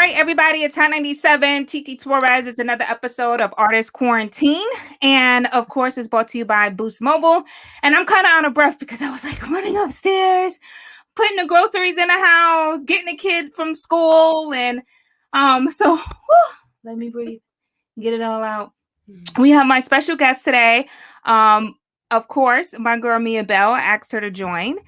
right, everybody, it's Hot 97. TT Torrez. It's another episode of Artist Quarantine. And of course, it's brought to you by Boost Mobile. And I'm kind of out of breath because I was like running upstairs, putting the groceries in the house, getting the kids from school. And let me breathe, get it all out. We have my special guest today. Of course, my girl Miabelle. I asked her to join.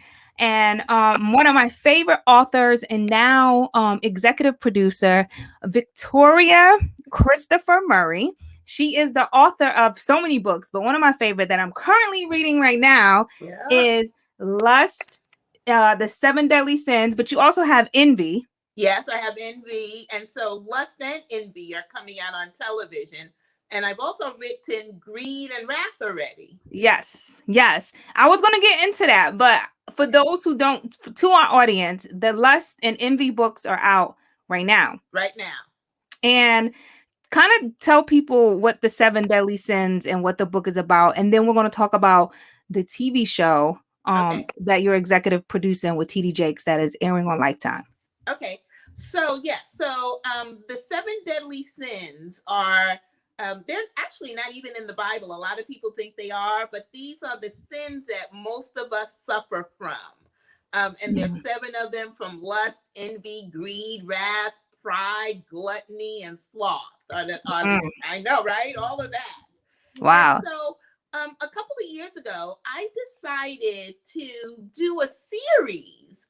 And one of my favorite authors and now executive producer, Victoria Christopher Murray. She is the author of so many books, but one of my favorite that I'm currently reading right now is Lust, the Seven Deadly Sins, but you also have Envy. Yes, I have Envy. And so Lust and Envy are coming out on television. And I've also written Greed and Wrath already. Yes. I was going to get into that, but for those who don't, to our audience, the Lust and Envy books are out right now. And kind of tell people what the Seven Deadly Sins and what the book is about. And then we're going to talk about the TV show that you're executive producing with TD Jakes that is airing on Lifetime. Okay. So, yes. So the Seven Deadly Sins are... they're actually not even in the Bible. A lot of people think they are, but these are the sins that most of us suffer from. And there's 7 of them, from lust, envy, greed, wrath, pride, gluttony, and sloth. I know, right? All of that. Wow. And so a couple of years ago, I decided to do a series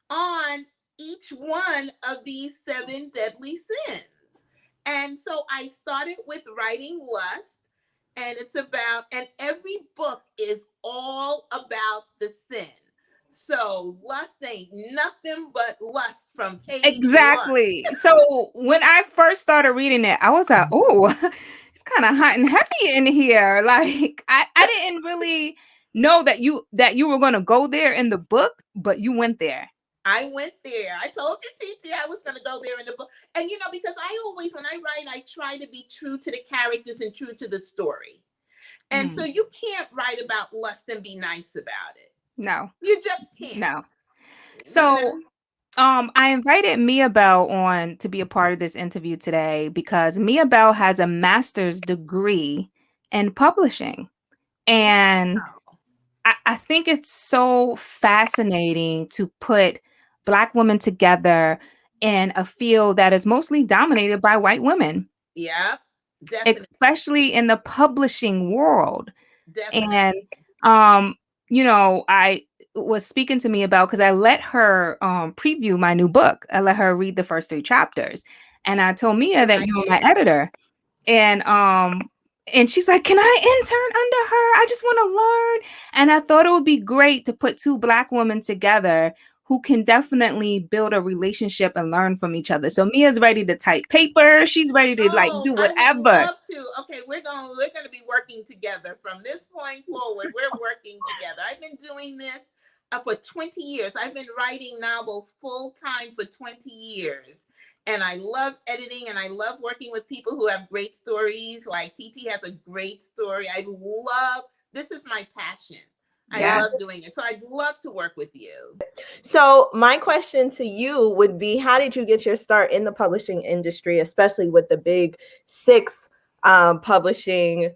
on each one of these 7 deadly sins. And so I started with writing Lust, and and every book is all about the sin. So Lust ain't nothing but lust from page 1. So when I first started reading it, I was like, oh, it's kind of hot and heavy in here. Like I didn't really know that you were going to go there in the book, but you went there. I went there. I told you, TT, I was going to go there in the book. And, because I always, when I write, I try to be true to the characters and true to the story. And so you can't write about lust and be nice about it. No. You just can't. No. So I invited Miabelle on to be a part of this interview today because Miabelle has a master's degree in publishing. And I think it's so fascinating to put Black women together in a field that is mostly dominated by white women. Yeah, definitely. Especially in the publishing world. Definitely. And, I was speaking to Miabelle because I let her preview my new book. I let her read the first 3 chapters. And I told Mia that you were my editor. And she's like, can I intern under her? I just want to learn. And I thought it would be great to put 2 Black women together who can definitely build a relationship and learn from each other. So Mia's ready to type paper. She's ready to do whatever. I would love to. Okay, we're gonna be working together from this point forward. We're working together. I've been doing this for 20 years. I've been writing novels full time for 20 years. And I love editing, and I love working with people who have great stories. Like TT has a great story. This is my passion. I love doing it. So I'd love to work with you. So my question to you would be, how did you get your start in the publishing industry, especially with the big 6 publishing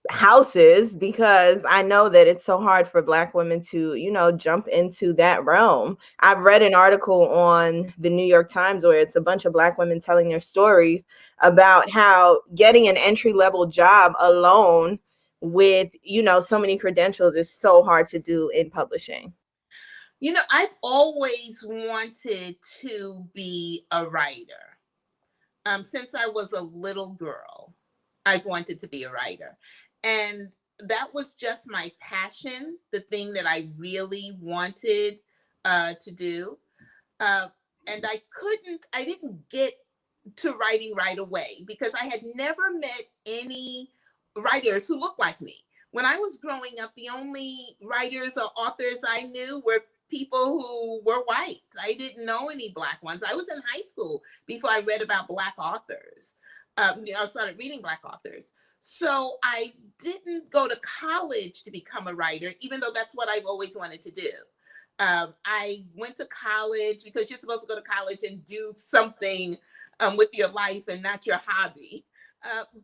houses? Because I know that it's so hard for Black women to, jump into that realm. I've read an article on the New York Times where it's a bunch of Black women telling their stories about how getting an entry-level job alone with, so many credentials is so hard to do in publishing. I've always wanted to be a writer. Since I was a little girl, I've wanted to be a writer. And that was just my passion, the thing that I really wanted to do. And I didn't get to writing right away because I had never met any writers who looked like me. When I was growing up, the only writers or authors I knew were people who were white. I didn't know any Black ones. I was in high school before I read about Black authors. I started reading Black authors. So I didn't go to college to become a writer, even though that's what I've always wanted to do. I went to college because you're supposed to go to college and do something with your life and not your hobby.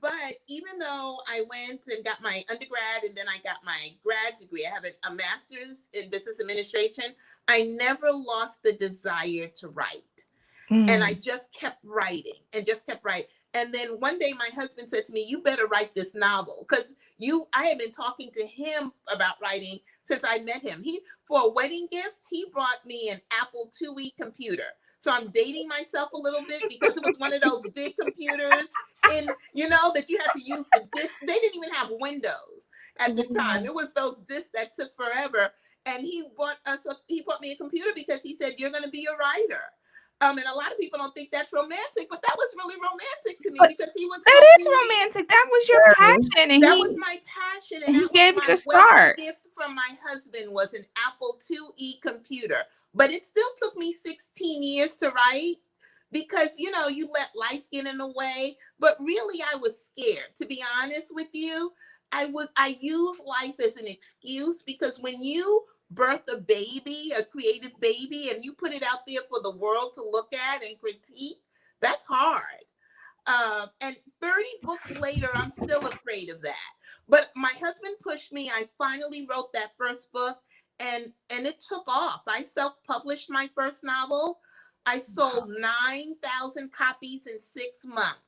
But even though I went and got my undergrad and then I got my grad degree, I have a master's in business administration, I never lost the desire to write. And I just kept writing and just kept writing. And then one day my husband said to me, you better write this novel, because I had been talking to him about writing since I met him. For a wedding gift, he brought me an Apple IIe computer. So I'm dating myself a little bit because it was one of those big computers that you had to use the disk. They didn't even have Windows at the time. It was those disks that took forever. And he bought me a computer because he said, you're going to be a writer. And a lot of people don't think that's romantic, but that was really romantic to me because he was. That is romantic. That was your passion, and that was my passion, and he gave you the wedding start. gift from my husband was an Apple IIe computer. But it still took me 16 years to write because you let life get in the way. But really, I was scared. To be honest with you, I used life as an excuse because when you birth a baby, a creative baby, and you put it out there for the world to look at and critique, that's hard. And 30 books later, I'm still afraid of that. But my husband pushed me. I finally wrote that first book, and it took off. I self-published my first novel. I sold 9,000 copies in 6 months.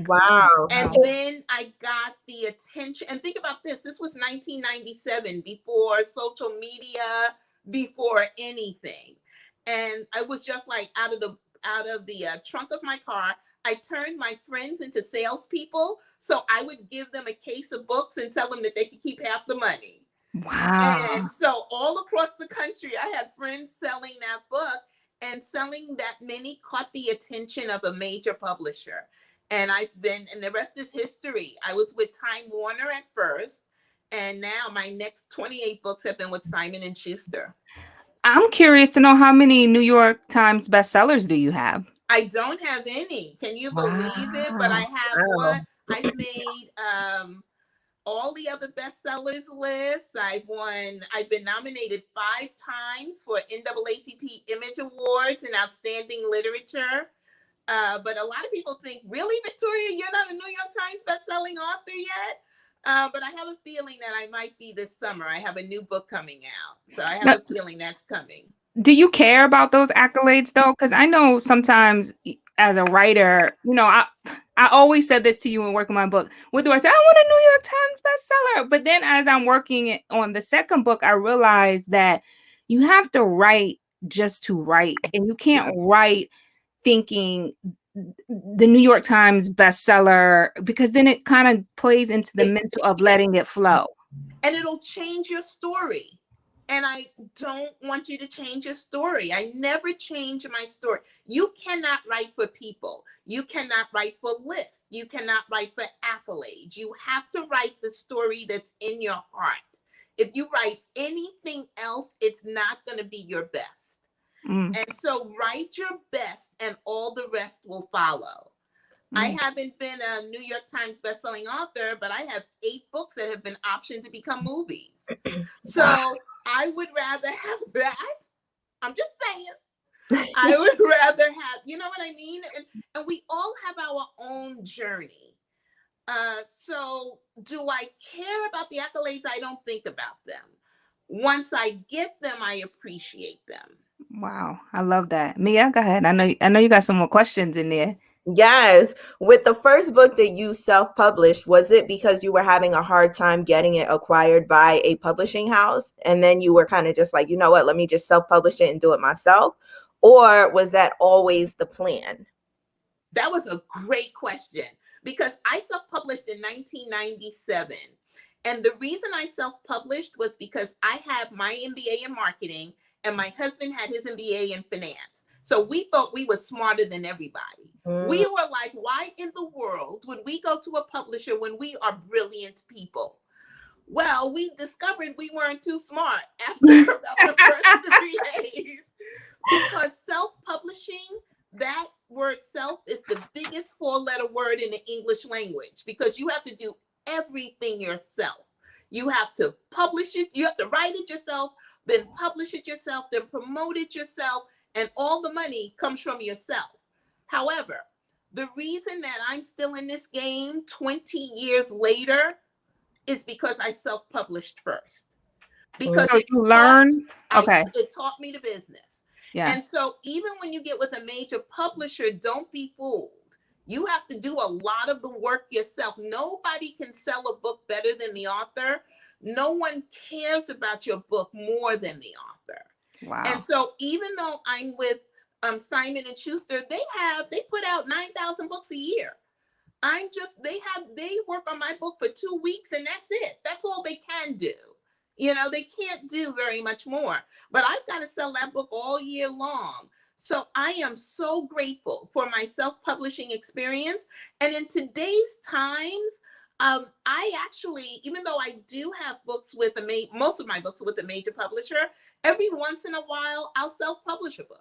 Wow. And then I got the attention. And think about this. This was 1997, before social media, before anything. And I was just like out of the trunk of my car. I turned my friends into salespeople. So I would give them a case of books and tell them that they could keep half the money. Wow. And so all across the country, I had friends selling that book, and selling that many caught the attention of a major publisher. And the rest is history. I was with Time Warner at first, and now my next 28 books have been with Simon & Schuster. I'm curious to know, how many New York Times bestsellers do you have? I don't have any. Can you believe it? But I have one. I've made all the other bestsellers lists. I've been nominated 5 times for NAACP Image Awards in Outstanding Literature. But a lot of people think, really, Victoria, you're not a New York Times bestselling author yet? But I have a feeling that I might be this summer. I have a new book coming out. So I have a feeling that's coming. Do you care about those accolades, though? Because I know sometimes as a writer, I always said this to you when working my book. What do I say? I want a New York Times bestseller. But then as I'm working on the second book, I realized that you have to write just to write. And you can't write thinking the New York Times bestseller, because then it kind of plays into the mental of letting it flow. And it'll change your story. And I don't want you to change your story. I never change my story. You cannot write for people. You cannot write for lists. You cannot write for accolades. You have to write the story that's in your heart. If you write anything else, it's not going to be your best. And so write your best and all the rest will follow. I haven't been a New York Times bestselling author, but I have 8 books that have been optioned to become movies. So I would rather have that. I'm just saying. I would rather have, you know what I mean? And we all have our own journey. So do I care about the accolades? I don't think about them. Once I get them, I appreciate them. Wow. I love that. Mia, go ahead. I know you got some more questions in there. Yes. With the first book that you self-published, was it because you were having a hard time getting it acquired by a publishing house? And then you were kind of just like, you know what, let me just self-publish it and do it myself? Or was that always the plan? That was a great question, because I self-published in 1997. And the reason I self-published was because I have my MBA in marketing and my husband had his MBA in finance. So we thought we were smarter than everybody. We were like, why in the world would we go to a publisher when we are brilliant people? Well, we discovered we weren't too smart after about the first 3 days, because self-publishing, that word self is the biggest 4-letter word in the English language, because you have to do everything yourself. You have to publish it. You have to write it yourself, then publish it yourself, then promote it yourself, and all the money comes from yourself. However, the reason that I'm still in this game 20 years later is because I self-published first. Because So you learn. Okay. it taught me the business. Yeah. And so even when you get with a major publisher, don't be fooled. You have to do a lot of the work yourself. Nobody can sell a book better than the author. No one cares about your book more than the author. Wow. And so even though I'm with Simon and Schuster, they put out 9,000 books a year. They work on my book for 2 weeks and that's it. That's all they can do. They can't do very much more, but I've got to sell that book all year long. So I am so grateful for my self-publishing experience. And in today's times, I actually, even though I do have books with most of my books with a major publisher, every once in a while, I'll self-publish a book.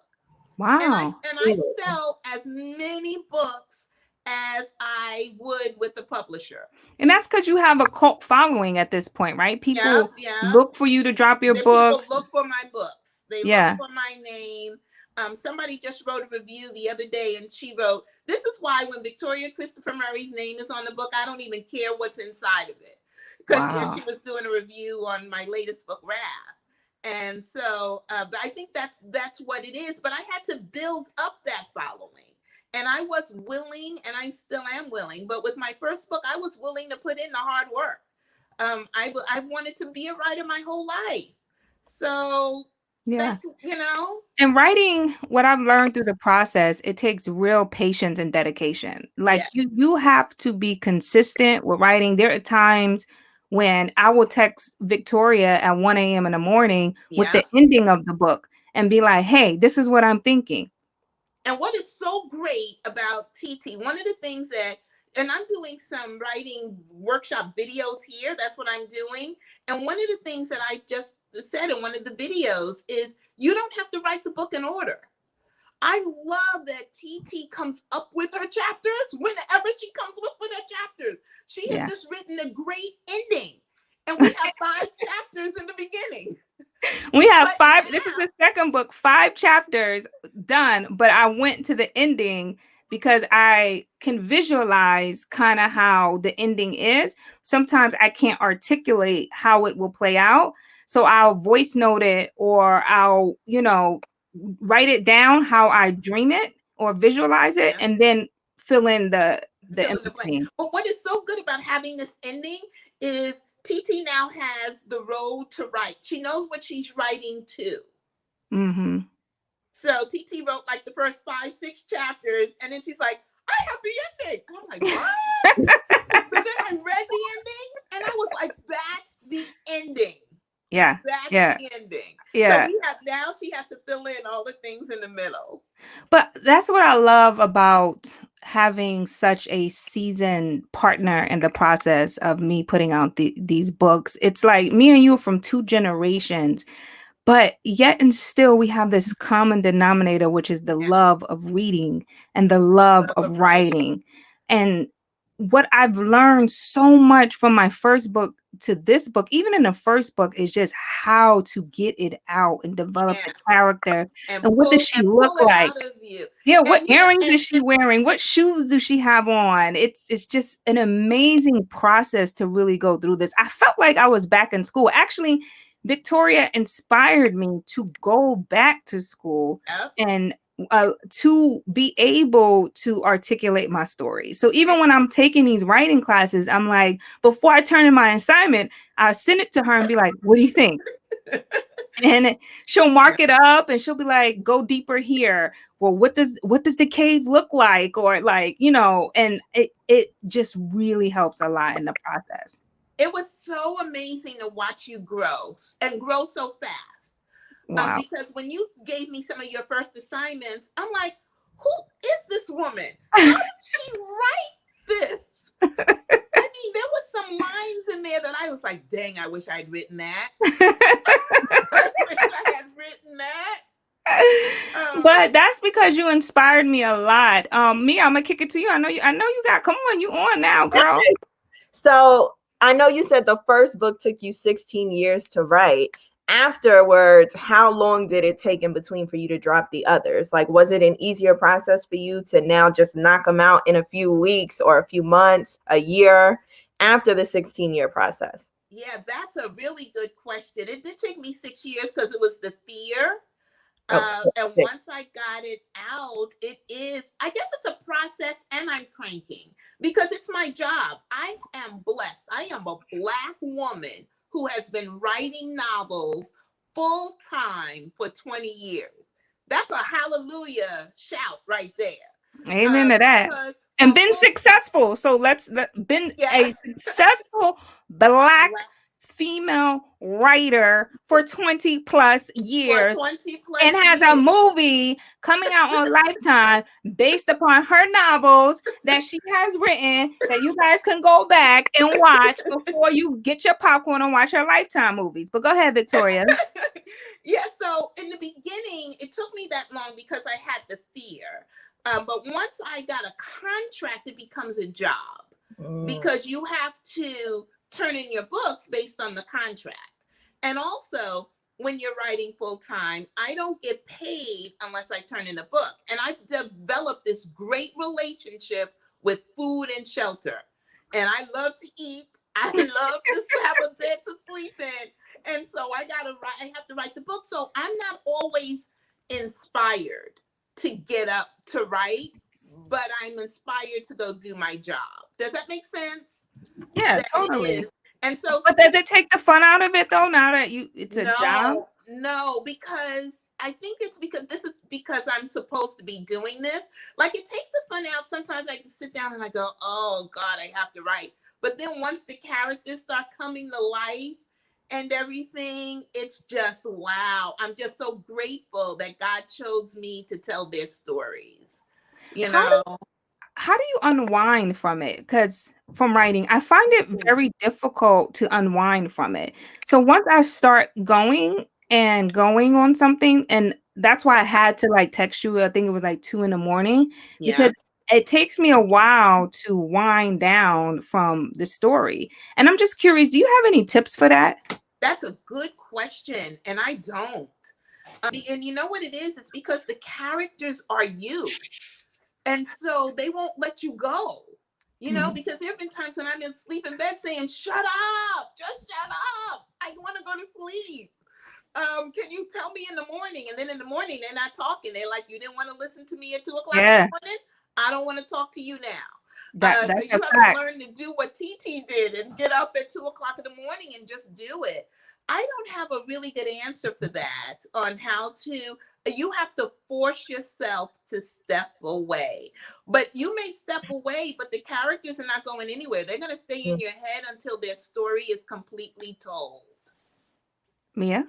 Wow. And I sell as many books as I would with the publisher. And that's because you have a cult following at this point, right? People look for you to drop your books. People look for my books. They look for my name. Somebody just wrote a review the other day and she wrote, "This is why when Victoria Christopher Murray's name is on the book, I don't even care what's inside of it." Because she was doing a review on my latest book, Wrath. And so I think that's what it is. But I had to build up that following. And I was willing, and I still am willing. But with my first book, I was willing to put in the hard work. I wanted to be a writer my whole life. So, that's. And writing, what I've learned through the process, it takes real patience and dedication. Like you have to be consistent with writing. There are times when I will text Victoria at 1 a.m. in the morning with the ending of the book and be like, "Hey, this is what I'm thinking." And what is so great about TT, one of the things and I'm doing some writing workshop videos here. That's what I'm doing. And one of the things that I just said in one of the videos is you don't have to write the book in order. I love that TT comes up with her chapters whenever she comes up with her chapters. She has just written a great ending. And we have 5 chapters in the beginning. We have 5. This is the second book, 5 chapters done. But I went to the ending because I can visualize kind of how the ending is. Sometimes I can't articulate how it will play out. So I'll voice note it or I'll, write it down how I dream it or visualize it and then fill in the in between. But what is so good about having this ending is TT now has the road to write. She knows what she's writing to. Mm-hmm. So TT wrote like the first 5, 6 chapters, and then she's like, "I have the ending." And I'm like, "What?" So then I read the ending, and I was like, "That's the ending." Yeah. That's the ending. Yeah. So now she has to fill in all the things in the middle. But that's what I love about having such a seasoned partner in the process of me putting out these books. It's like me and you are from 2 generations, but yet and still we have this common denominator, which is the love of reading and the love of writing. And what I've learned so much from my first book to this book, even in the first book, is just how to get it out and develop the character. And what does she look like? Yeah, what earrings is she wearing? What shoes does she have on? It's just an amazing process to really go through this. I felt like I was back in school. Actually, Victoria inspired me to go back to school and to be able to articulate my story. So even when I'm taking these writing classes, I'm like, before I turn in my assignment, I send it to her and be like, "What do you think?" And she'll mark it up and she'll be like, "Go deeper here." Well, what does the cave look like? Or like, and it just really helps a lot in the process. It was so amazing to watch you grow and grow so fast. Wow. Because when you gave me some of your first assignments, I'm like, who is this woman? How did she write this? I mean, there were some lines in there that I was like, dang, I wish I'd written that. I wish I had written that. But that's because you inspired me a lot. Me, I'm gonna kick it to you. I know you got, come on, you on now, girl. So I know you said the first book took you 16 years to write. afterwards, how long did it take in between for you to drop the others? Like, was it an easier process for you to now just knock them out in a few weeks or a few months, a year after the 16-year process? Yeah, that's a really good question. It did take me 6 years because it was the fear. Oh, And six. once I got it out, it is, I guess it's a process, and I'm cranking because it's my job. I am blessed. I am a Black woman who has been writing novels full time for 20 years. That's a hallelujah shout right there. Amen to that. Because And for been full, successful. So been yeah, a successful Black Black female writer for 20 plus for years, 20 and plus has a years. movie coming out on Lifetime based upon her novels that she has written that you guys can go back and watch before you get your popcorn and watch her Lifetime movies. But go ahead, Victoria. Yeah, so in the beginning, it took me that long because I had the fear. But once I got a contract, it becomes a job because you have to turn in your books based on the contract. And also, when you're writing full time, I don't get paid unless I turn in a book. And I've developed this great relationship with food and shelter. And I love to eat. I love to have a bed to sleep in. And so I have to write the book. So I'm not always inspired to get up to write, but I'm inspired to go do my job. Does that make sense? Yeah, That it totally. is. And so But does it take the fun out of it though? Now that it's a job? no, because I think it's because this is because I'm supposed to be doing this. Like, it takes the fun out. Sometimes I can sit down and I go, oh God, I have to write. But then once the characters start coming to life and everything, it's just wow. I'm just so grateful that God chose me to tell their stories. You How know? how do you unwind from it? Because from writing, I find it very difficult to unwind from it. So once I start going on something, and that's why I had to like text you, I think it was like 2 in the morning, Yeah. because it takes me a while to wind down from the story. And I'm just curious, do you have any tips for that? That's a good question. And I don't. And you know what it is? It's because the characters are you. And so they won't let you go. Mhm. Because there have been times when I'm in sleep in bed saying, shut up, just shut up. I want to go to sleep. Can you tell me in the morning? And then in the morning, they're not talking. They're like, you didn't want to listen to me at 2 o'clock in the Yeah, morning? I don't want to talk to you now. So that's a you have to fact. learn to do what TT did and get up at 2 o'clock in the morning and just do it. I don't have a really good answer for that on how to. You have to force yourself to step away. But you may step away, but the characters are not going anywhere. They're going to stay in your head until their story is completely told. Mia?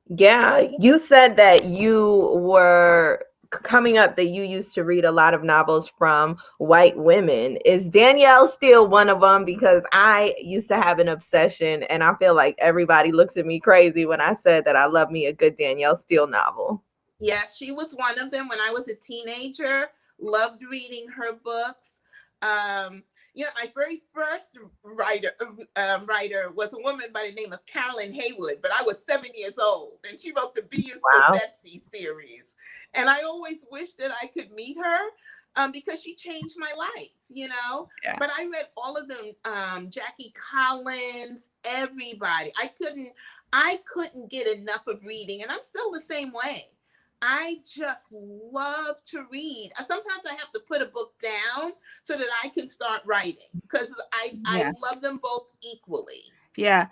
Yeah, you said that you were coming up that you used to read a lot of novels from white women. Is Danielle still one of them? Because I used to have an obsession, and I feel like everybody looks at me crazy when I said that I love me a good Danielle Steele novel. Yeah, she was one of them when I was a teenager. Loved reading her books. My very first writer was a woman by the name of Carolyn Haywood, but I was 7 years old, and she wrote the B is for Wow. Betsy series. And I always wished that I could meet her because she changed my life. Yeah. But I read all of them, Jackie Collins, everybody. I couldn't get enough of reading, and I'm still the same way. I just love to read. Sometimes I have to put a book down so that I can start writing because I Yeah. love them both equally. Yeah.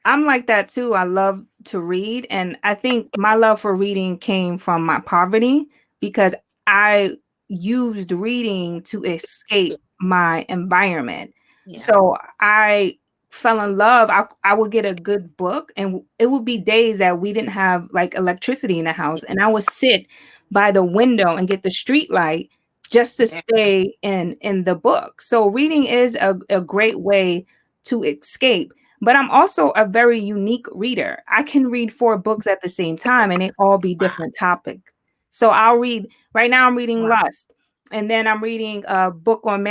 I'm like that too. I love to read. And I think my love for reading came from my poverty because I used reading to escape my environment. Yeah. So I fell in love. I would get a good book, and it would be days that we didn't have like electricity in the house. And I would sit by the window and get the street light just to Yeah. stay in the book. So reading is a great way to escape. But I'm also a very unique reader. I can read four books at the same time and they all be Wow. different topics. So I'll read, right now I'm reading Wow. Lust. And then I'm reading a book on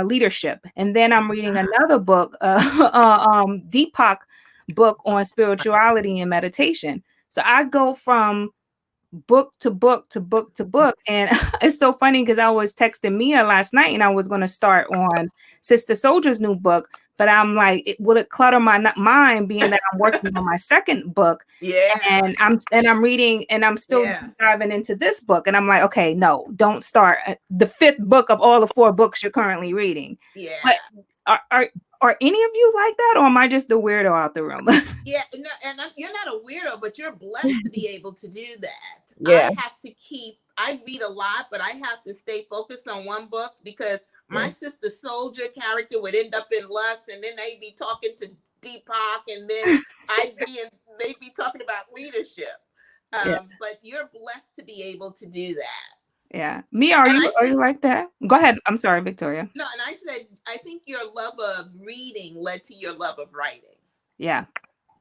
leadership. And then I'm reading another book, Deepak book on spirituality and meditation. So I go from book to book to book to book. And it's so funny because I was texting Mia last night and I was going to start on Sister Soldier's new book. But I'm like, will it clutter my mind being that I'm working on my second book? Yeah. And I'm reading and I'm still Yeah. diving into this book. And I'm like, okay, no, don't start the fifth book of all the 4 books you're currently reading. Yeah. But are any of you like that, or am I just the weirdo out the room? Yeah, no, and you're not a weirdo, but you're blessed to be able to do that. Yeah. I read a lot, but I have to stay focused on one book because my Yeah. Sister Soldier character would end up in lust, and then they'd be talking to Deepak, and then they'd be talking about leadership. Yeah. But you're blessed to be able to do that. Yeah. Mia, are you like that? Go ahead. I'm sorry, Victoria. No, and I said, I think your love of reading led to your love of writing. Yeah.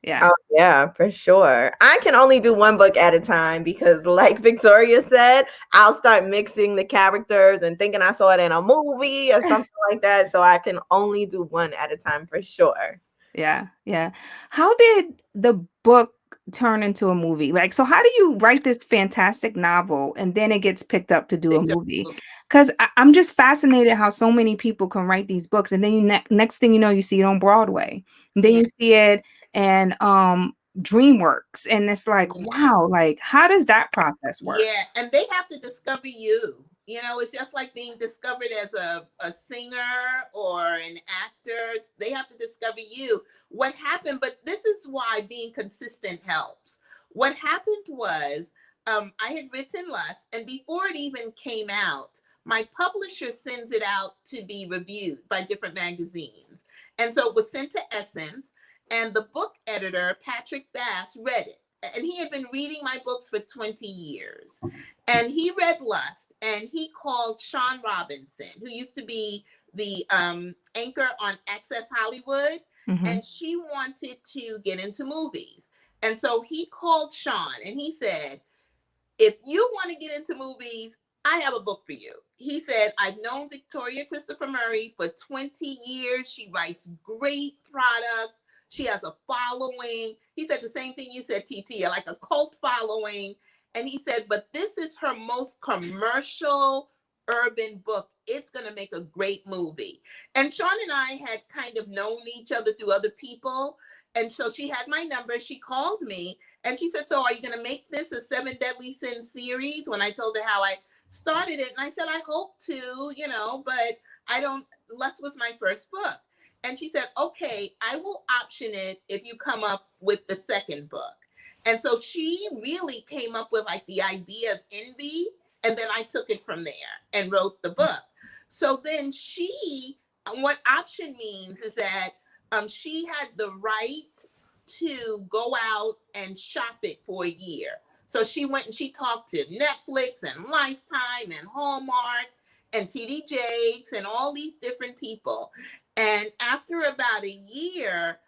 Yeah. Oh, yeah, for sure. I can only do one book at a time because, like Victoria said, I'll start mixing the characters and thinking I saw it in a movie or something like that. So I can only do one at a time for sure. Yeah. Yeah. How did the book turn into a movie? Like, so how do you write this fantastic novel and then it gets picked up to do a movie? Because I'm just fascinated how so many people can write these books, and then you next thing you know, you see it on Broadway, and then you see it and DreamWorks, and it's like, wow, like how does that process work? Yeah, and they have to discover you. You know, it's just like being discovered as a singer or an actor. They have to discover you. What happened, but this is why being consistent helps. What happened was I had written Lust, and before it even came out, my publisher sends it out to be reviewed by different magazines. And so it was sent to Essence, and the book editor, Patrick Bass, read it. And he had been reading my books for 20 years. And he read Lust, and he called Sean Robinson, who used to be the anchor on Access Hollywood, and she wanted to get into movies. And so he called Sean, and he said, if you want to get into movies, I have a book for you. He said, I've known Victoria Christopher Murray for 20 years. She writes great products. She has a following. He said the same thing you said, TT, like a cult following. And he said, but this is her most commercial urban book. It's going to make a great movie. And Sean and I had kind of known each other through other people. And so she had my number. She called me and she said, so are you going to make this a 7 Deadly Sins series? When I told her how I started it. And I said, I hope to, but I don't, Lust was my first book. And she said, okay, I will option it if you come up with the second book. And so she really came up with like the idea of Envy. And then I took it from there and wrote the book. So then what option means is that she had the right to go out and shop it for a year. So she went and she talked to Netflix and Lifetime and Hallmark and TD Jakes and all these different people. And after about a year,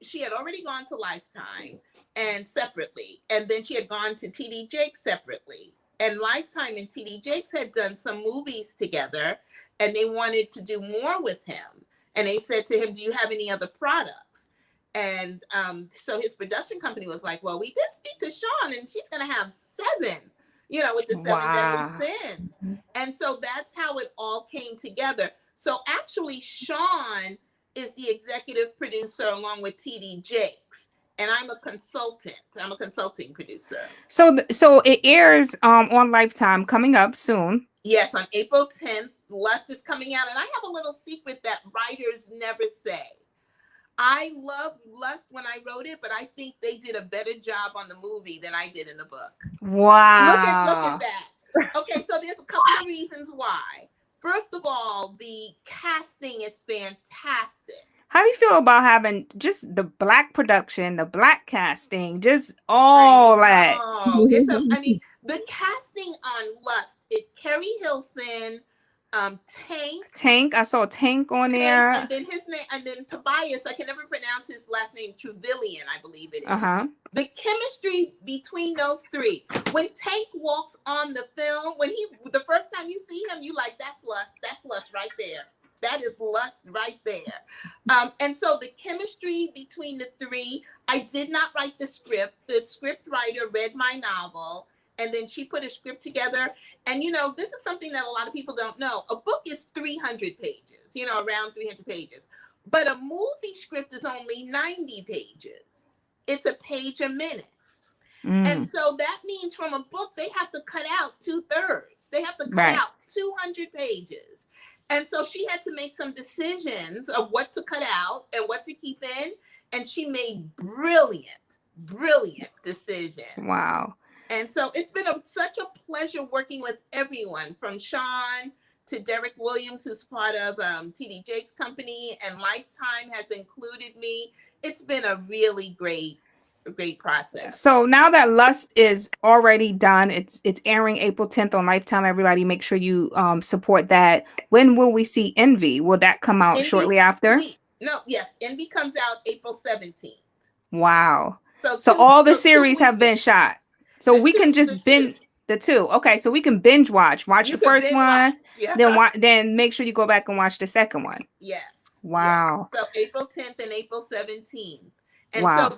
she had already gone to Lifetime and separately. And then she had gone to TD Jakes separately. And Lifetime and TD Jakes had done some movies together and they wanted to do more with him. And they said to him, do you have any other products? And so his production company was like, well, we did speak to Sean and she's going to have 7, with the 7 Deadly Sins. And so that's how it all came together. So actually, Sean is the executive producer along with TD Jakes. And I'm a consultant. I'm a consulting producer. So it airs on Lifetime coming up soon. Yes, on April 10th, Lust is coming out. And I have a little secret that writers never say. I loved Lust when I wrote it, but I think they did a better job on the movie than I did in the book. Wow. Look at that. Okay, so there's a couple of reasons why. First of all, the casting is fantastic. How do you feel about having just the Black production, the Black casting, just all that? The casting on Lust, Kerry Hilson, Tank. I saw Tank on there. And then his name, and then Tobias, I can never pronounce his last name, Trevelyan, I believe it is. The chemistry between those three. When Tank walks on the film, the first time you see him, you like, that's Lust right there. That is lust right there. And so the chemistry between the three, I did not write the script. The script writer read my novel, and then she put a script together. And, this is something that a lot of people don't know. A book is 300 pages, around 300 pages. But a movie script is only 90 pages. It's a page a minute. And so that means from a book, they have to cut out 2/3. They have to cut out 200 pages. And so she had to make some decisions of what to cut out and what to keep in. And she made brilliant, brilliant decisions. Wow. And so it's been such a pleasure working with everyone from Sean to Derek Williams, who's part of TD Jakes' company, and Lifetime has included me. It's been a really great process. So now that Lust is already done, it's airing April 10th on Lifetime. Everybody make sure you support that. When will we see Envy? Will that come out shortly after? Yes. Envy comes out April 17th. Wow. So all the series have been shot. So we can just binge the two. Okay, so we can binge watch the first one, then make sure you go back and watch the second one. Yes. Wow. Yes. So April 10th and April 17th. And so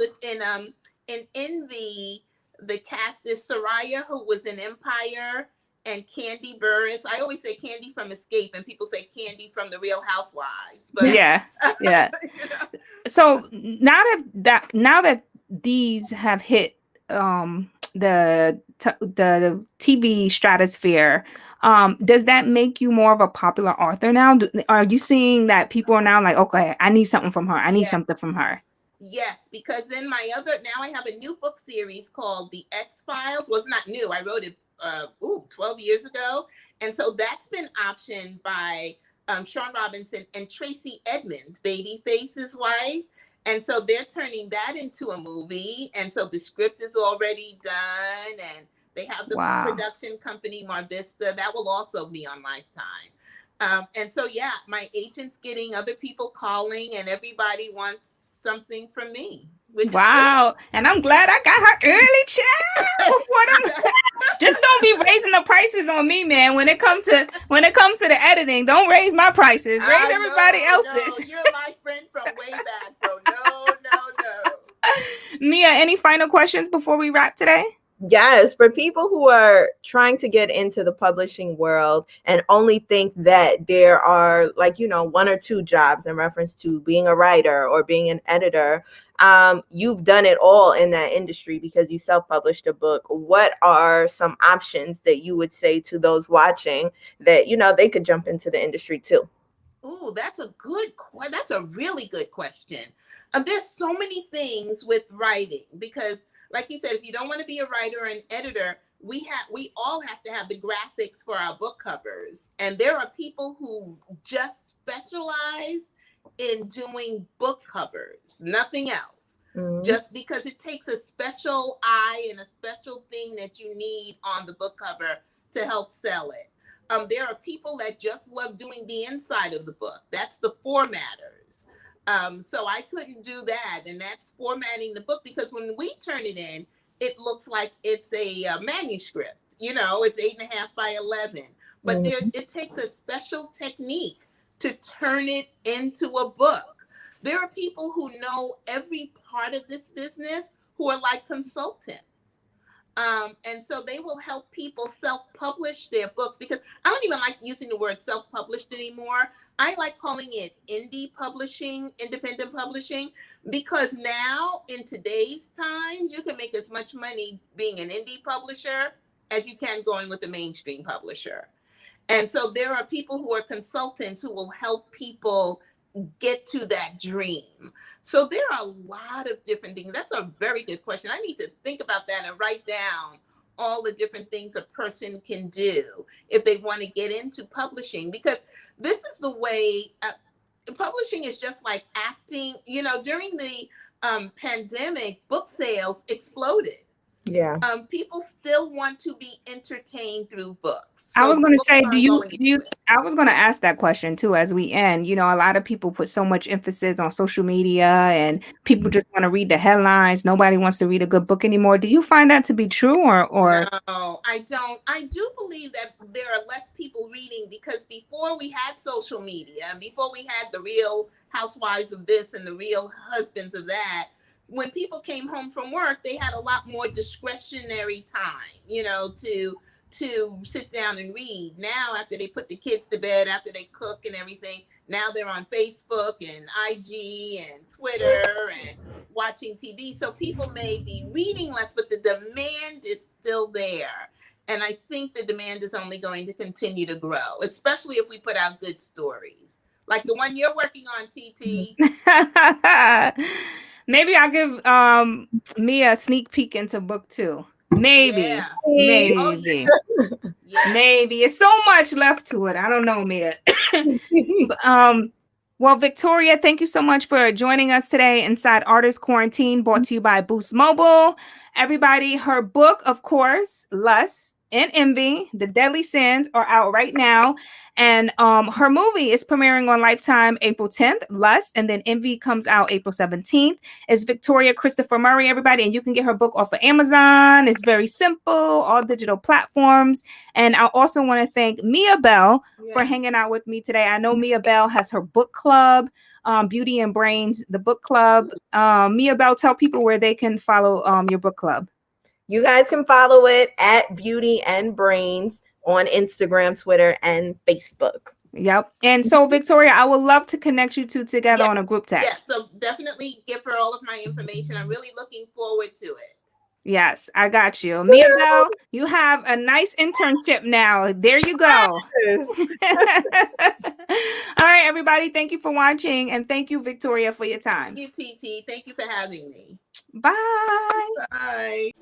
in Envy, the cast is Soraya, who was in Empire, and Candy Burris. I always say Candy from Escape, and people say Candy from The Real Housewives. But yeah. So now that these have hit the TV stratosphere, does that make you more of a popular author now? Are you seeing that people are now like, okay, I need something from her. I need something from her. Yes, because then now I have a new book series called The X-Files. Well, it's not new. I wrote it 12 years ago. And so that's been optioned by Sean Robinson and Tracy Edmonds, Babyface's wife. And so they're turning that into a movie. And so the script is already done. And they have the production company, Mar Vista. That will also be on Lifetime. And so, my agent's getting other people calling, and everybody wants something from me. Wow. And I'm glad I got her early, child. Just don't be raising the prices on me, man. When it comes to the editing, don't raise my prices. Raise everybody else's. No, you're my friend from way back, so no. Mia, any final questions before we wrap today? Yes, for people who are trying to get into the publishing world and only think that there are one or two jobs in reference to being a writer or being an editor, you've done it all in that industry because you self-published a book. What are some options that you would say to those watching that, they could jump into the industry too? Oh, that's a really good question. There's so many things with writing because, like you said, if you don't want to be a writer or an editor, we all have to have the graphics for our book covers. And there are people who just specialize in doing book covers, nothing else. Just because it takes a special eye and a special thing that you need on the book cover to help sell it. There are people that just love doing the inside of the book. That's the formatters. So I couldn't do that. And that's formatting the book because when we turn it in, it looks like it's a manuscript. It's 8.5 by 11. But it takes a special technique to turn it into a book. There are people who know every part of this business who are like consultants. And so they will help people self-publish their books because I don't even like using the word self-published anymore. I like calling it indie publishing, independent publishing, because now in today's times, you can make as much money being an indie publisher as you can going with a mainstream publisher. And so there are people who are consultants who will help people get to that dream. So there are a lot of different things. That's a very good question. I need to think about that and write down all the different things a person can do if they want to get into publishing, because this is the way publishing is just like acting. During the pandemic, book sales exploded. Yeah. People still want to be entertained through books. I So was going to books say, are going do you, into it. I was going to ask that question too as we end. You know, a lot of people put so much emphasis on social media and people just want to read the headlines. Nobody wants to read a good book anymore. Do you find that to be true or? No, I don't. I do believe that there are less people reading because before we had social media and before we had the real housewives of this and the real husbands of that, when people came home from work, they had a lot more discretionary time, to sit down and read. Now, after they put the kids to bed, after they cook and everything, now they're on Facebook and IG and Twitter and watching TV. So people may be reading less, but the demand is still there. And I think the demand is only going to continue to grow, especially if we put out good stories. Like the one you're working on, TT. Maybe I'll give me a sneak peek into book 2. Maybe. Yeah. Oh, Maybe. yeah. Maybe. It's so much left to it. I don't know, Mia. Well, Victoria, thank you so much for joining us today inside Artist Quarantine, brought to you by Boost Mobile. Everybody, her book, of course, Lust and Envy, The Deadly Sins, are out right now. And her movie is premiering on Lifetime April 10th, Lust, and then Envy comes out April 17th. It's Victoria Christopher Murray, everybody, and you can get her book off of Amazon. It's very simple, all digital platforms. And I also want to thank Miabelle for hanging out with me today. I know Miabelle has her book club, Beauty and Brains, the book club. Miabelle, tell people where they can follow your book club. You guys can follow it at Beauty and Brains on Instagram, Twitter, and Facebook. Yep. And so, Victoria, I would love to connect you two together on a group text. Yes, so definitely give her all of my information. I'm really looking forward to it. Yes, I got you. Miabelle, you have a nice internship now. There you go. Yes. All right, everybody. Thank you for watching. And thank you, Victoria, for your time. Thank you, TT. Thank you for having me. Bye. Bye.